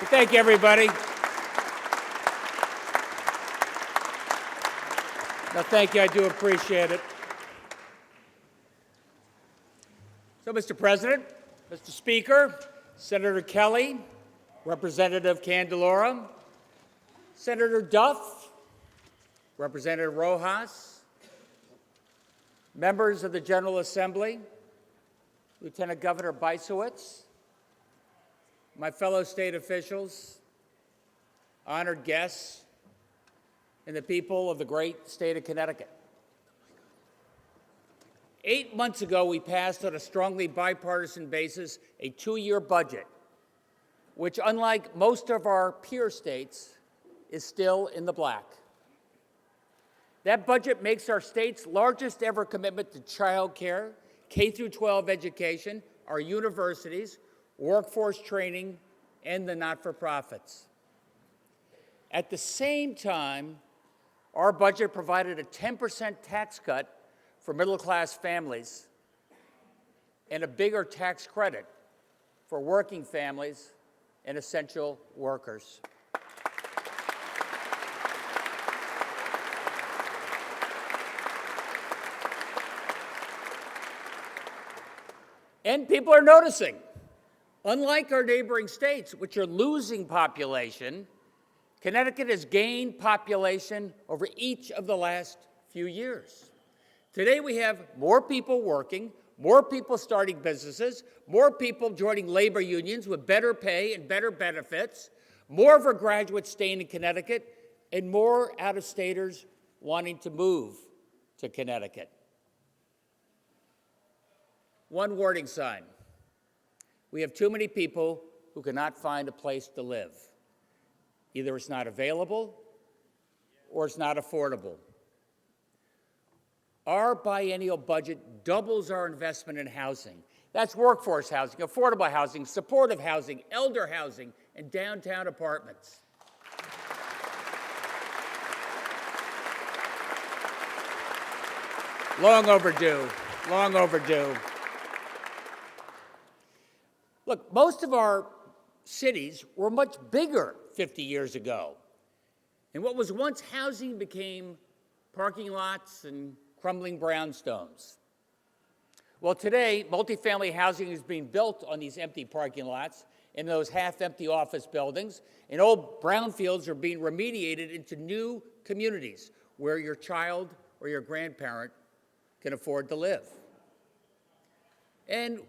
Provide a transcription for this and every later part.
Thank you, everybody. No, thank you. I do appreciate it. So, Mr. President, Mr. Speaker, Senator Kelly, Representative Candelora, Senator Duff, Representative Rojas, members of the General Assembly, Lieutenant Governor Bysowitz, my fellow state officials, honored guests, and the people of the great state of Connecticut. 8 months ago, we passed on a strongly bipartisan basis a 2-year budget, which, unlike most of our peer states, is still in the black. That budget makes our state's largest ever commitment to child care, K-12 education, our universities, workforce training, and the not-for-profits. At the same time, our budget provided a 10% tax cut for middle-class families and a bigger tax credit for working families and essential workers. And people are noticing. Unlike our neighboring states, which are losing population, Connecticut has gained population over each of the last few years. Today we have more people working, more people starting businesses, more people joining labor unions with better pay and better benefits, more of our graduates staying in Connecticut, and more out-of-staters wanting to move to Connecticut. One warning sign. We have too many people who cannot find a place to live. Either it's not available or it's not affordable. Our biennial budget doubles our investment in housing. That's workforce housing, affordable housing, supportive housing, elder housing, and downtown apartments. Long overdue, long overdue. Look, most of our cities were much bigger 50 years ago. And what was once housing became parking lots and crumbling brownstones. Well, today, multifamily housing is being built on these empty parking lots in those half-empty office buildings, and old brownfields are being remediated into new communities where your child or your grandparent can afford to live. And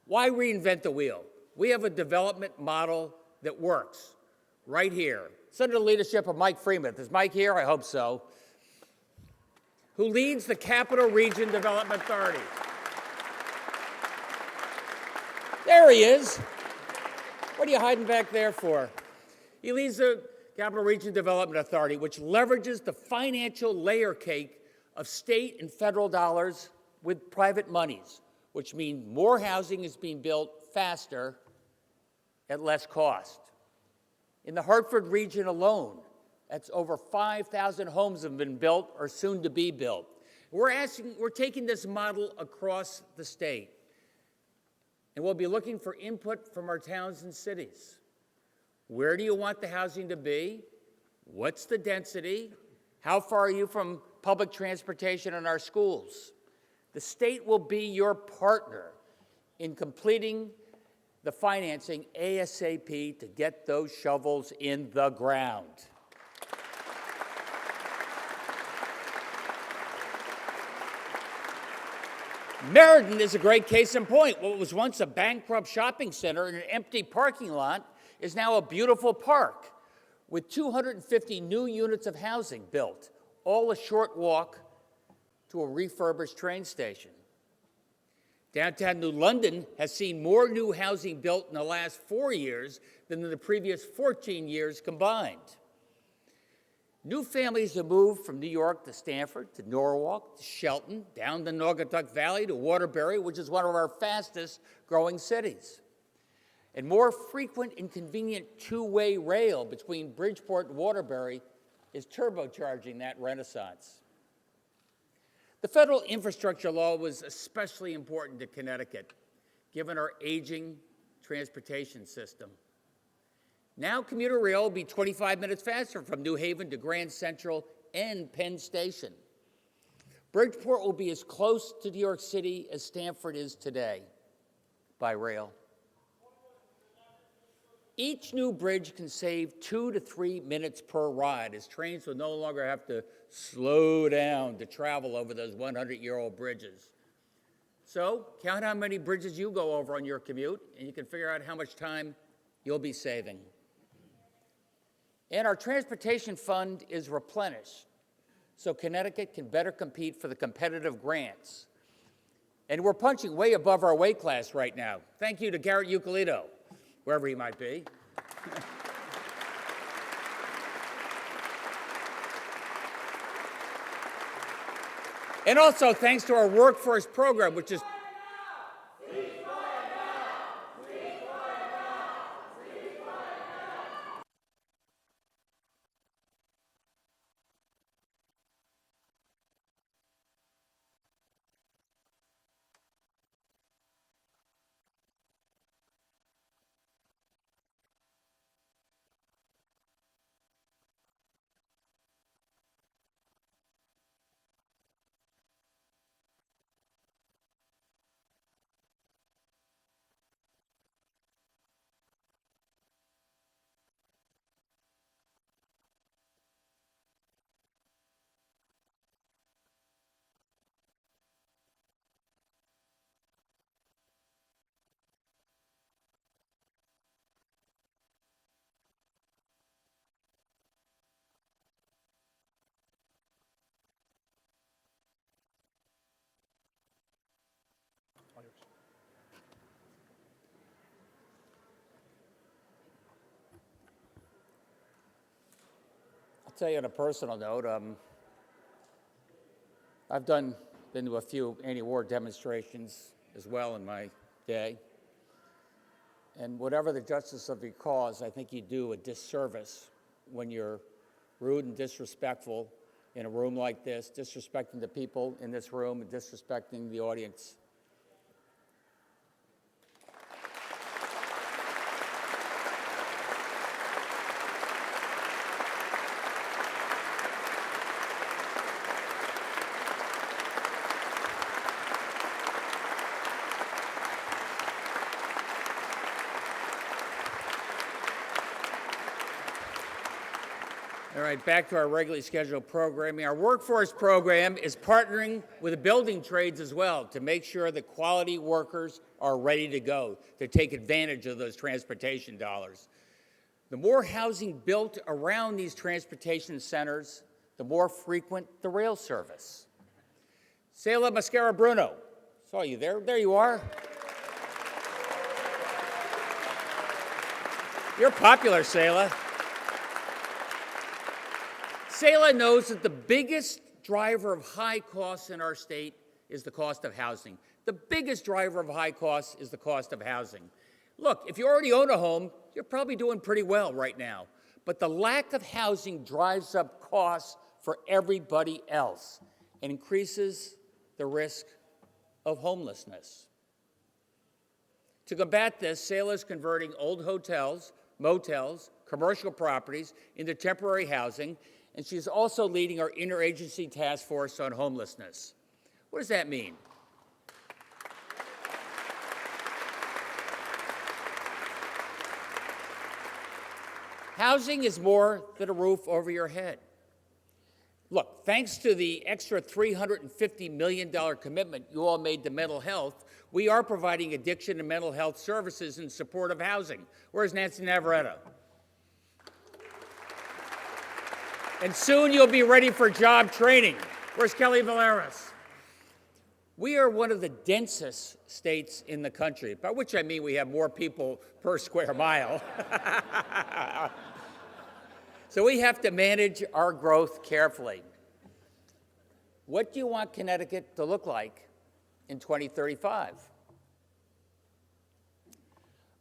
why reinvent the wheel? We have a development model that works right here. It's under the leadership of Mike Freeman. Is Mike here? I hope so. Who leads the Capital Region Development Authority. There he is. What are you hiding back there for? He leads the Capital Region Development Authority, which leverages the financial layer cake of state and federal dollars with private monies, which means more housing is being built faster at less cost. In the Hartford region alone, that's over 5,000 homes have been built or soon to be built. We're taking this model across the state, and we'll be looking for input from our towns and cities. Where do you want the housing to be? What's the density? How far are you from public transportation in our schools? The state will be your partner in completing the financing ASAP to get those shovels in the ground. Meriden is a great case in point. What was once a bankrupt shopping center and an empty parking lot is now a beautiful park with 250 new units of housing built, all a short walk to a refurbished train station. Downtown New London has seen more new housing built in the last 4 years than in the previous 14 years combined. New families have moved from New York to Stamford, to Norwalk, to Shelton, down the Naugatuck Valley to Waterbury, which is one of our fastest growing cities. And more frequent and convenient two-way rail between Bridgeport and Waterbury is turbocharging that renaissance. The federal infrastructure law was especially important to Connecticut, given our aging transportation system. Now commuter rail will be 25 minutes faster from New Haven to Grand Central and Penn Station. Bridgeport will be as close to New York City as Stamford is today by rail. Each new bridge can save 2 to 3 minutes per ride, as trains will no longer have to slow down to travel over those 100-year-old bridges. So count how many bridges you go over on your commute, and you can figure out how much time you'll be saving. And our transportation fund is replenished, so Connecticut can better compete for the competitive grants. And we're punching way above our weight class right now. Thank you to Garrett Euclideo, wherever he might be. And also thanks to our workforce program, which is I'll tell you on a personal note, I've been to a few anti-war demonstrations as well in my day. And whatever the justice of your cause, I think you do a disservice when you're rude and disrespectful in a room like this, disrespecting the people in this room and disrespecting the audience. All right, back to our regularly scheduled programming. Our workforce program is partnering with the building trades as well to make sure that quality workers are ready to go, to take advantage of those transportation dollars. The more housing built around these transportation centers, the more frequent the rail service. Sela Mascara Bruno, saw you there. There you are. You're popular, Sela. Sela knows that the biggest driver of high costs in our state is the cost of housing. The biggest driver of high costs is the cost of housing. Look, if you already own a home, you're probably doing pretty well right now. But the lack of housing drives up costs for everybody else and increases the risk of homelessness. To combat this, Sela is converting old hotels, motels, commercial properties into temporary housing, and she's also leading our interagency task force on homelessness. What does that mean? Housing is more than a roof over your head. Look, thanks to the extra $350 million commitment you all made to mental health, we are providing addiction and mental health services in support of housing. Where's Nancy Navarrete? And soon you'll be ready for job training. Where's Kelly Valeris? We are one of the densest states in the country, by which I mean we have more people per square mile. So we have to manage our growth carefully. What do you want Connecticut to look like in 2035?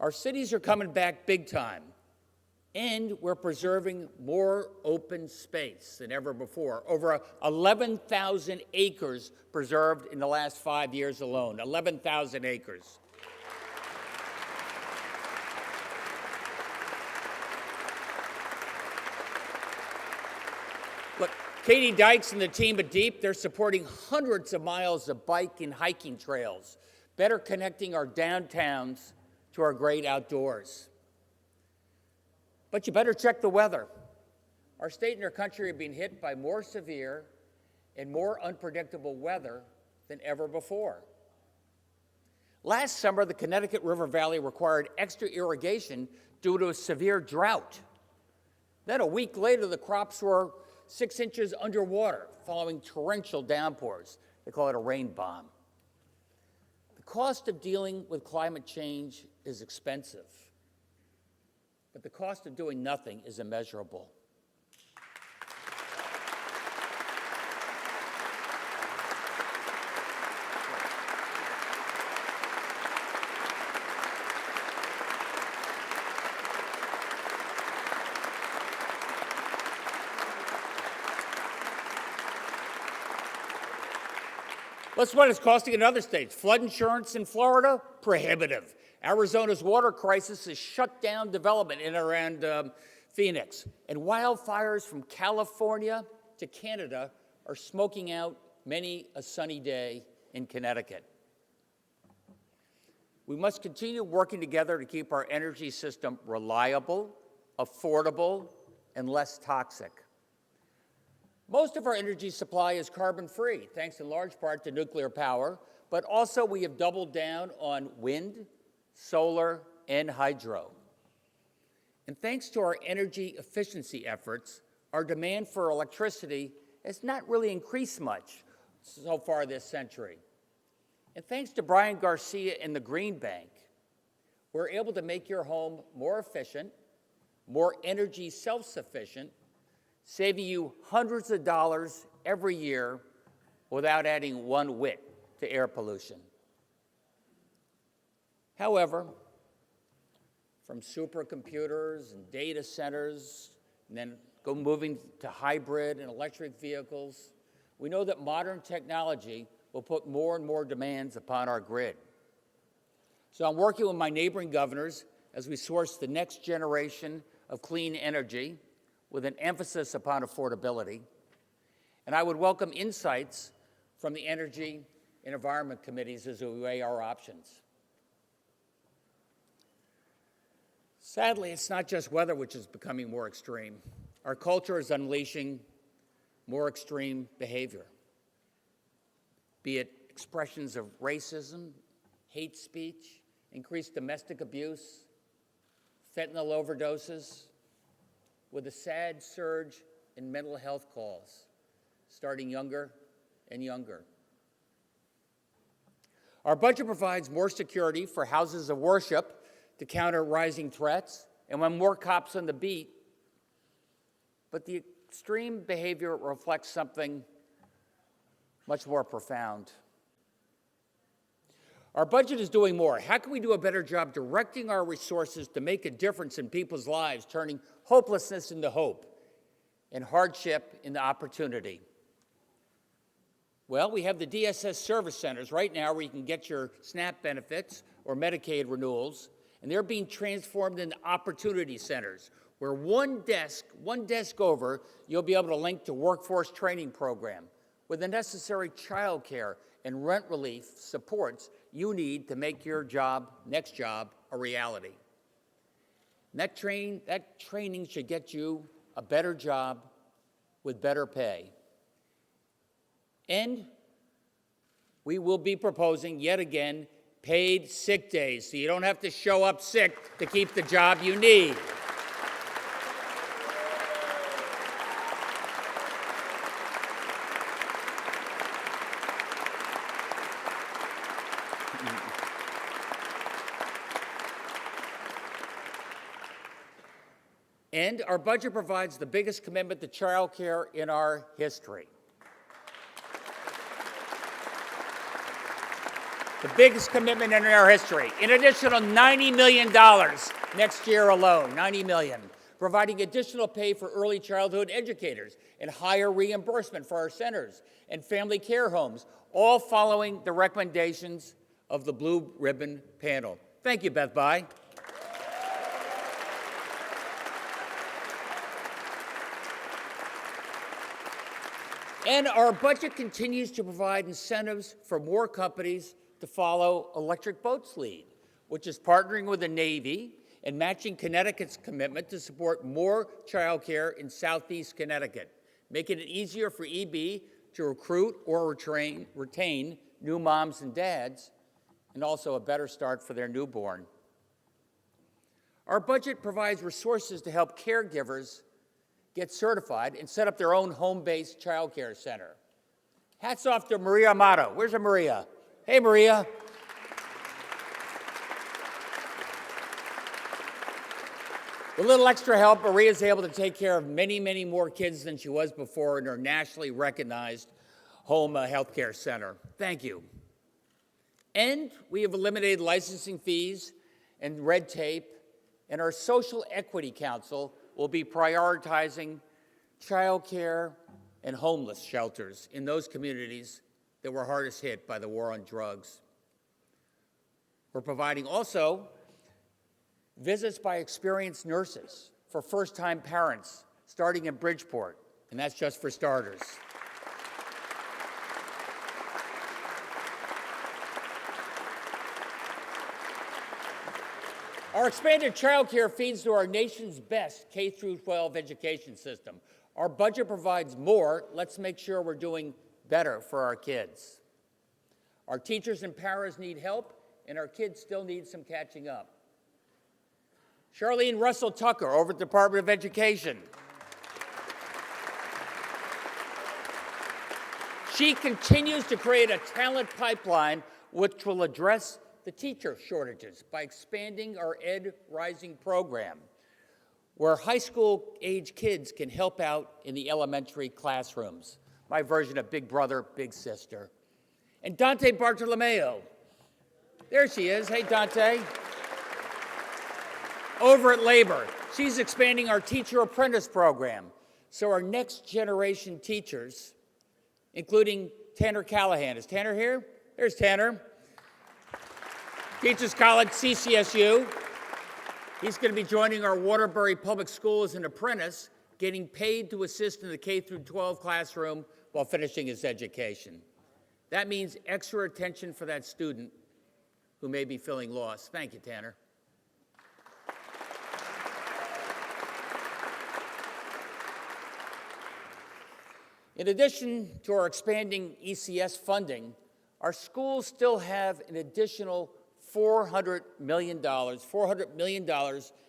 Our cities are coming back big time. And we're preserving more open space than ever before. Over 11,000 acres preserved in the last 5 years alone, 11,000 acres. Katie Dykes and the team at DEEP, they're supporting hundreds of miles of bike and hiking trails, better connecting our downtowns to our great outdoors. But you better check the weather. Our state and our country are being hit by more severe and more unpredictable weather than ever before. Last summer, the Connecticut River Valley required extra irrigation due to a severe drought. Then a week later, the crops were 6 inches underwater following torrential downpours. They call it a rain bomb. The cost of dealing with climate change is expensive, but the cost of doing nothing is immeasurable. That's what it's costing in other states. Flood insurance in Florida, prohibitive. Arizona's water crisis has shut down development in and around Phoenix. And wildfires from California to Canada are smoking out many a sunny day in Connecticut. We must continue working together to keep our energy system reliable, affordable, and less toxic. Most of our energy supply is carbon-free, thanks in large part to nuclear power, but also we have doubled down on wind, solar, and hydro. And thanks to our energy efficiency efforts, our demand for electricity has not really increased much so far this century. And thanks to Brian Garcia and the Green Bank, we're able to make your home more efficient, more energy self-sufficient, saving you hundreds of dollars every year without adding one whit to air pollution. However, from supercomputers and data centers, and then moving to hybrid and electric vehicles, we know that modern technology will put more and more demands upon our grid. So I'm working with my neighboring governors as we source the next generation of clean energy with an emphasis upon affordability. And I would welcome insights from the Energy and Environment Committees as we weigh our options. Sadly, it's not just weather which is becoming more extreme. Our culture is unleashing more extreme behavior, be it expressions of racism, hate speech, increased domestic abuse, fentanyl overdoses, with a sad surge in mental health calls, starting younger and younger. Our budget provides more security for houses of worship to counter rising threats, and when more cops on the beat, but the extreme behavior reflects something much more profound. Our budget is doing more. How can we do a better job directing our resources to make a difference in people's lives, turning hopelessness into hope and hardship into opportunity? Well, we have the DSS service centers right now where you can get your SNAP benefits or Medicaid renewals, and they're being transformed into opportunity centers where one desk over, you'll be able to link to workforce training program with the necessary child care and rent relief supports you need to make your next job, a reality. And that training should get you a better job with better pay. And we will be proposing, yet again, paid sick days, so you don't have to show up sick to keep the job you need. And our budget provides the biggest commitment to child care in our history. The biggest commitment in our history. An additional $90 million next year alone, $90 million. Providing additional pay for early childhood educators and higher reimbursement for our centers and family care homes, all following the recommendations of the Blue Ribbon Panel. Thank you, Beth Bye. And our budget continues to provide incentives for more companies to follow Electric Boat's lead, which is partnering with the Navy and matching Connecticut's commitment to support more childcare in Southeast Connecticut, making it easier for EB to recruit or retain new moms and dads, and also a better start for their newborn. Our budget provides resources to help caregivers get certified and set up their own home-based child care center. Hats off to Maria Amato. Where's Maria? Hey, Maria. With a little extra help, Maria is able to take care of many, many more kids than she was before in her nationally recognized home health care center. Thank you. And we have eliminated licensing fees and red tape, and our Social Equity Council will be prioritizing child care and homeless shelters in those communities that were hardest hit by the war on drugs. We're providing also visits by experienced nurses for first-time parents starting in Bridgeport, and that's just for starters. Our expanded child care feeds to our nation's best K-12 education system. Our budget provides more. Let's make sure we're doing better for our kids. Our teachers and paras need help, and our kids still need some catching up. Charlene Russell Tucker over at the Department of Education. She continues to create a talent pipeline which will address the teacher shortages by expanding our Ed Rising program, where high school age kids can help out in the elementary classrooms. My version of Big Brother, Big Sister. And Dante Bartolomeo. There she is. Hey, Dante. Over at Labor, she's expanding our teacher apprentice program. So our next generation teachers, including Tanner Callahan. Is Tanner here? There's Tanner. Teachers College, CCSU. He's going to be joining our Waterbury Public School as an apprentice, getting paid to assist in the K-12 classroom while finishing his education. That means extra attention for that student who may be feeling lost. Thank you, Tanner. In addition to our expanding ECS funding, our schools still have an additional $400 million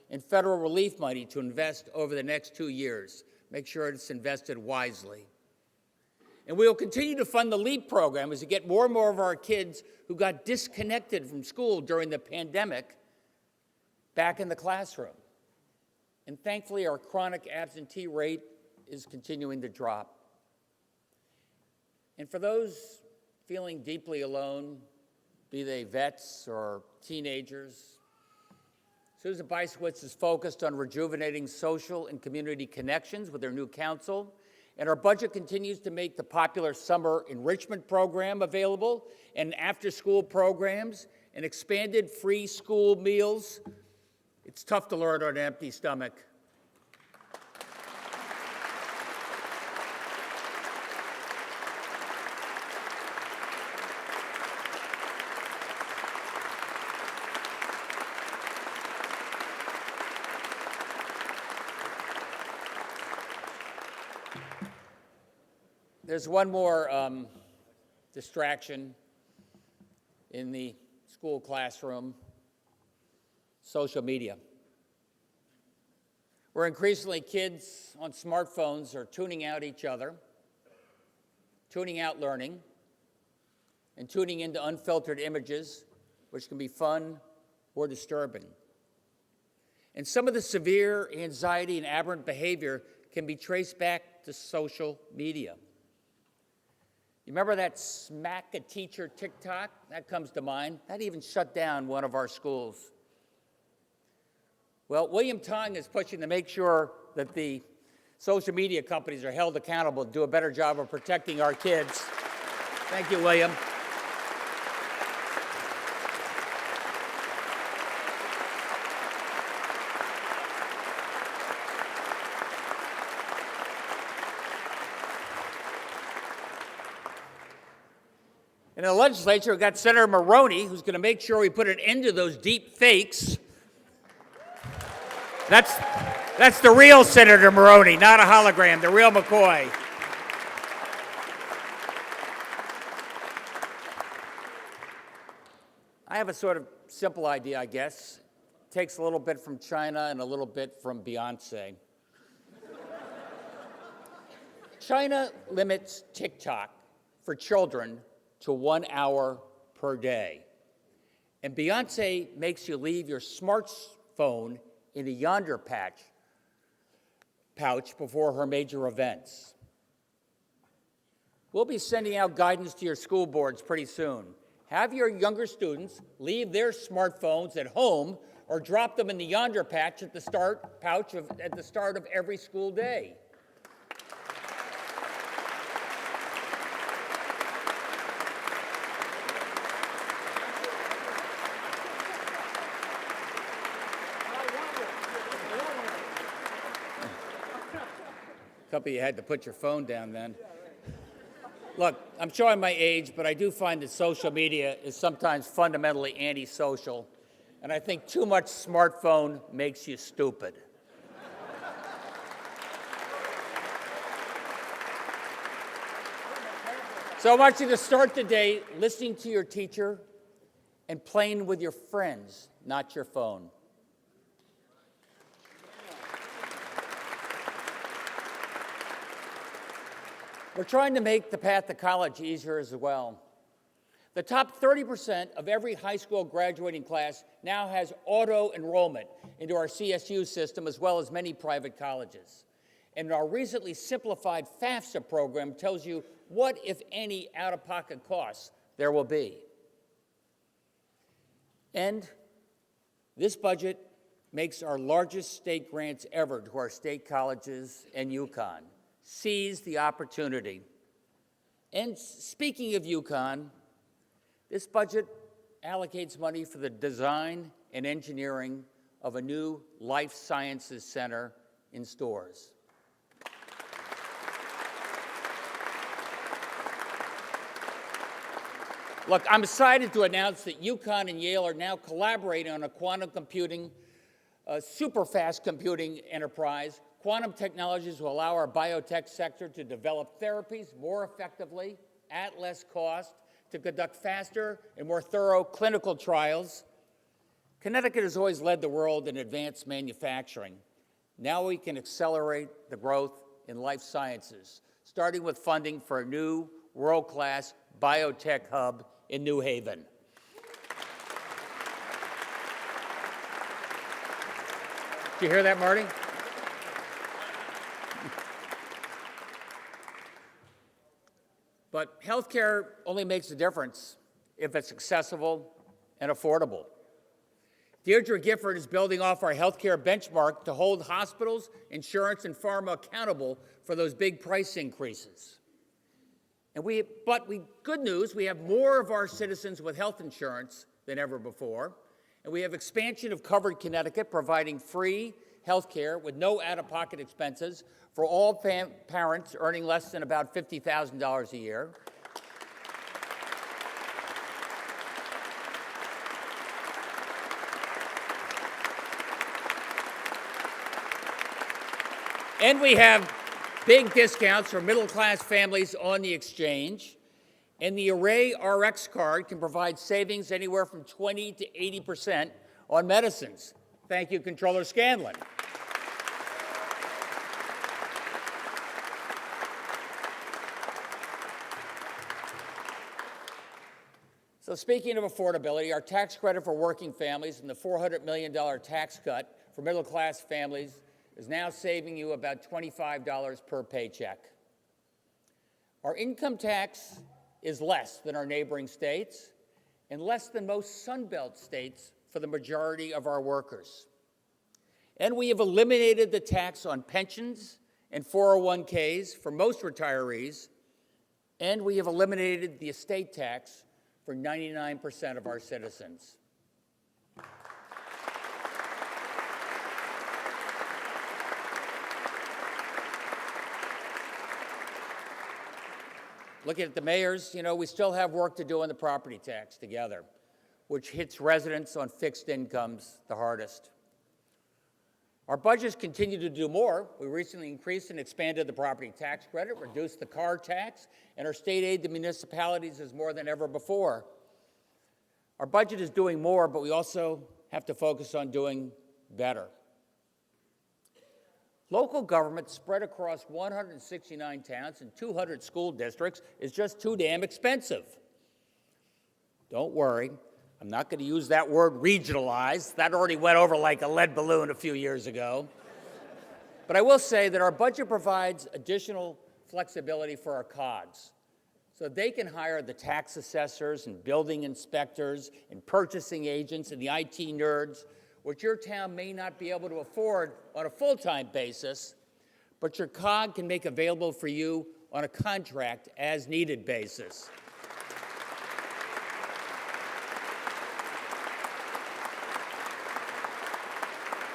in federal relief money to invest over the next 2 years. Make sure it's invested wisely. And we will continue to fund the LEAP program as we get more and more of our kids who got disconnected from school during the pandemic back in the classroom. And thankfully, our chronic absentee rate is continuing to drop. And for those feeling deeply alone, be they vets or teenagers, Susan Beiswitz is focused on rejuvenating social and community connections with her new council, and our budget continues to make the popular summer enrichment program available, and after-school programs, and expanded free school meals. It's tough to learn on an empty stomach. There's one more distraction in the school classroom: social media. Where increasingly kids on smartphones are tuning out each other, tuning out learning, and tuning into unfiltered images, which can be fun or disturbing. And some of the severe anxiety and aberrant behavior can be traced back to social media. You remember that smack a teacher TikTok? That comes to mind. That even shut down one of our schools. Well, William Tong is pushing to make sure that the social media companies are held accountable to do a better job of protecting our kids. Thank you, William. In the legislature, we've got Senator Maroney, who's going to make sure we put an end to those deep fakes. That's the real Senator Maroney, not a hologram, the real McCoy. I have a sort of simple idea, I guess. It takes a little bit from China and a little bit from Beyonce. China limits TikTok for children to 1 hour per day. And Beyonce makes you leave your smartphone in a yonder pouch before her major events. We'll be sending out guidance to your school boards pretty soon. Have your younger students leave their smartphones at home or drop them in the yonder pouch at the start of every school day. Couple you had to put your phone down then. Look, I'm showing my age, but I do find that social media is sometimes fundamentally antisocial, and I think too much smartphone makes you stupid. So I want you to start the day listening to your teacher and playing with your friends, not your phone. We're trying to make the path to college easier as well. The top 30% of every high school graduating class now has auto enrollment into our CSU system, as well as many private colleges. And our recently simplified FAFSA program tells you what, if any, out-of-pocket costs there will be. And this budget makes our largest state grants ever to our state colleges and UConn. Seize the opportunity. And speaking of UConn, this budget allocates money for the design and engineering of a new life sciences center in Storrs. Look, I'm excited to announce that UConn and Yale are now collaborating on a quantum computing, super fast computing enterprise. Quantum technologies will allow our biotech sector to develop therapies more effectively, at less cost, to conduct faster and more thorough clinical trials. Connecticut has always led the world in advanced manufacturing. Now we can accelerate the growth in life sciences, starting with funding for a new world-class biotech hub in New Haven. Did you hear that, Marty? But healthcare only makes a difference if it's accessible and affordable. Deirdre Gifford is building off our healthcare benchmark to hold hospitals, insurance, and pharma accountable for those big price increases. Good news, we have more of our citizens with health insurance than ever before, and we have expansion of Covered Connecticut, providing free health care with no out-of-pocket expenses for all parents earning less than about $50,000 a year. And we have big discounts for middle-class families on the exchange. And the Array RX card can provide savings anywhere from 20 to 80% on medicines. Thank you, Comptroller Scanlon. So speaking of affordability, our tax credit for working families and the $400 million tax cut for middle-class families is now saving you about $25 per paycheck. Our income tax is less than our neighboring states and less than most Sun Belt states for the majority of our workers. And we have eliminated the tax on pensions and 401ks for most retirees, and we have eliminated the estate tax for 99% of our citizens. Looking at the mayors, we still have work to do on the property tax together, which hits residents on fixed incomes the hardest. Our budgets continue to do more. We recently increased and expanded the property tax credit, reduced the car tax, and our state aid to municipalities is more than ever before. Our budget is doing more, but we also have to focus on doing better. Local government spread across 169 towns and 200 school districts is just too damn expensive. Don't worry, I'm not going to use that word regionalized. That already went over like a lead balloon a few years ago. But I will say that our budget provides additional flexibility for our COGS, so they can hire the tax assessors and building inspectors and purchasing agents and the IT nerds, which your town may not be able to afford on a full-time basis, but your COG can make available for you on a contract as needed basis.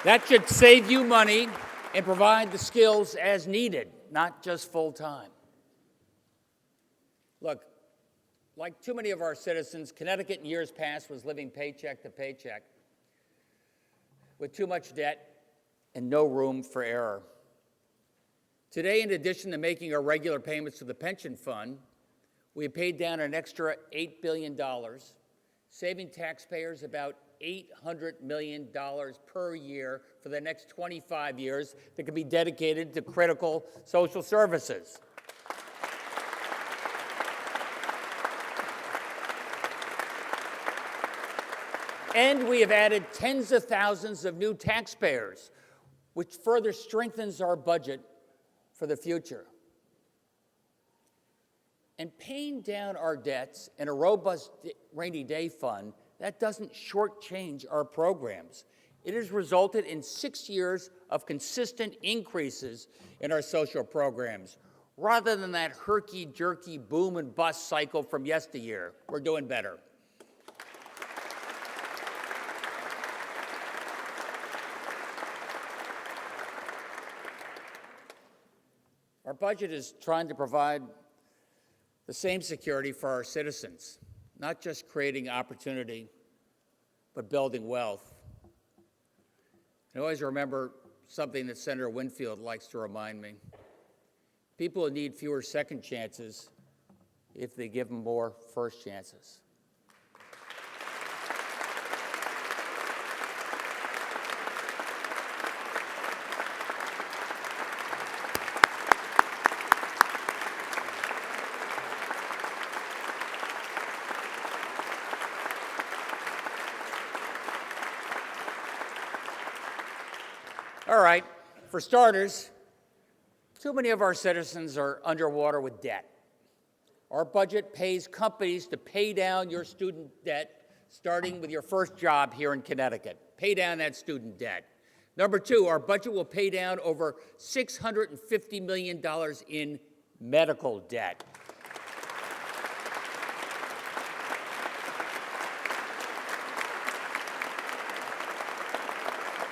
That should save you money and provide the skills as needed, not just full-time. Look, like too many of our citizens, Connecticut in years past was living paycheck to paycheck with too much debt and no room for error. Today, in addition to making our regular payments to the pension fund, we have paid down an extra $8 billion, saving taxpayers about $800 million per year for the next 25 years that can be dedicated to critical social services. And we have added tens of thousands of new taxpayers, which further strengthens our budget for the future. And paying down our debts in a robust rainy day fund, that doesn't shortchange our programs. It has resulted in 6 years of consistent increases in our social programs, rather than that herky-jerky boom and bust cycle from yesteryear. We're doing better. Our budget is trying to provide the same security for our citizens, not just creating opportunity, but building wealth. I always remember something that Senator Winfield likes to remind me. People need fewer second chances if they give them more first chances. All right, for starters, too many of our citizens are underwater with debt. Our budget pays companies to pay down your student debt, starting with your first job here in Connecticut. Pay down that student debt. Number two, our budget will pay down over $650 million in medical debt.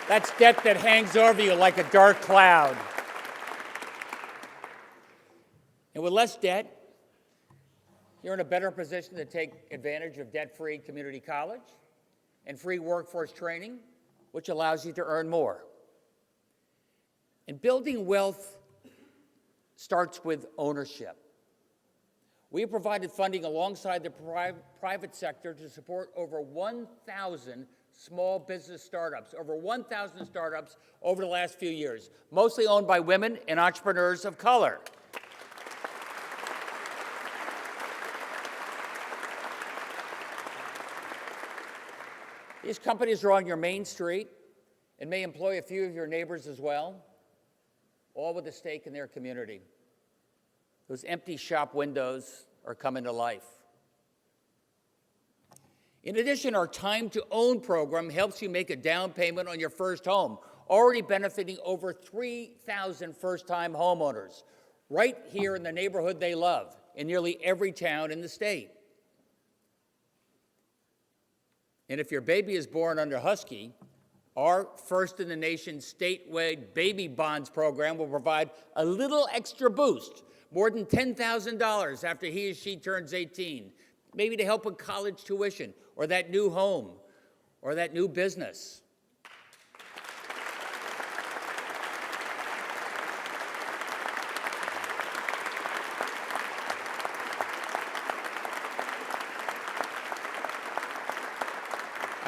That's debt that hangs over you like a dark cloud. And with less debt, you're in a better position to take advantage of debt-free community college and free workforce training, which allows you to earn more. And building wealth starts with ownership. We have provided funding alongside the private sector to support over 1,000 small business startups, over 1,000 startups over the last few years, mostly owned by women and entrepreneurs of color. These companies are on your main street and may employ a few of your neighbors as well, all with a stake in their community. Those empty shop windows are coming to life. In addition, our Time to Own program helps you make a down payment on your first home, already benefiting over 3,000 first-time homeowners, right here in the neighborhood they love, in nearly every town in the state. And if your baby is born under Husky, Our first-in-the-nation statewide baby bonds program will provide a little extra boost, more than $10,000 after he or she turns 18, maybe to help with college tuition or that new home or that new business.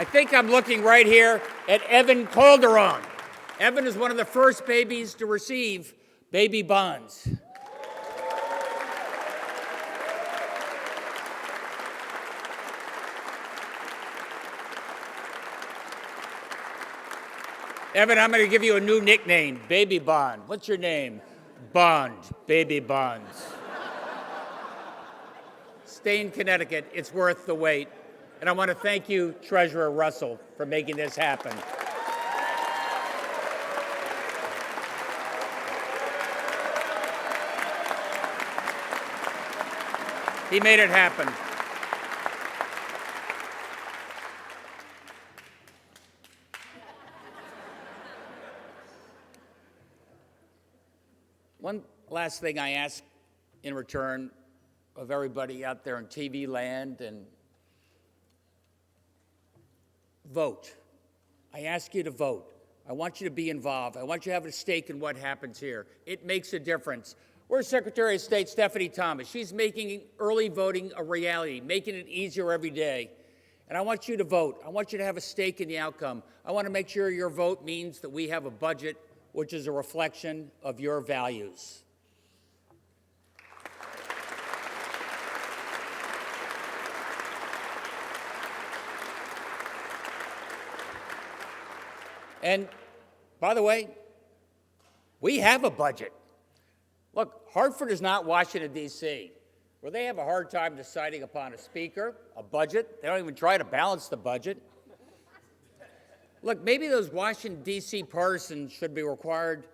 I think I'm looking right here at Evan Calderon. Evan is one of the first babies to receive baby bonds. Evan, I'm going to give you a new nickname, Baby Bond. What's your name? Bond, Baby Bonds. Stay in Connecticut. It's worth the wait. And I want to thank you, Treasurer Russell, for making this happen. He made it happen. One last thing I ask in return of everybody out there in TV land and vote. I ask you to vote. I want you to be involved. I want you to have a stake in what happens here. It makes a difference. Where's Secretary of State Stephanie Thomas? She's making early voting a reality, making it easier every day. And I want you to vote. I want you to have a stake in the outcome. I want to make sure your vote means that we have a budget which is a reflection of your values. And by the way, we have a budget. Look, Hartford is not Washington, D.C., where they have a hard time deciding upon a speaker, a budget. They don't even try to balance the budget. Look, maybe those Washington, D.C. partisans should be required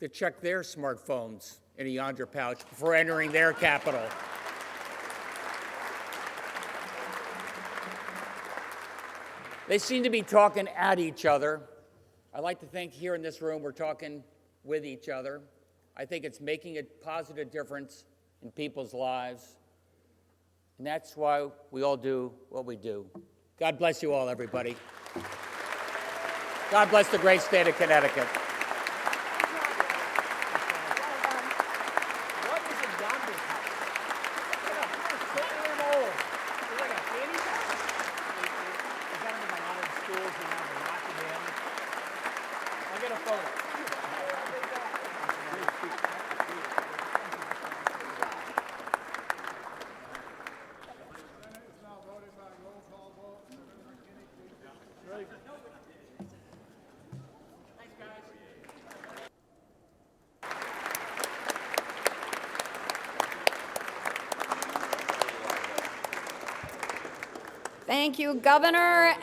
to check their smartphones in a yonder pouch before entering their capital. They seem to be talking at each other. I like to think here in this room we're talking with each other. I think it's making a positive difference in people's lives. And that's why we all do what we do. God bless you all, everybody. God bless the great state of Connecticut. Thank you, Governor.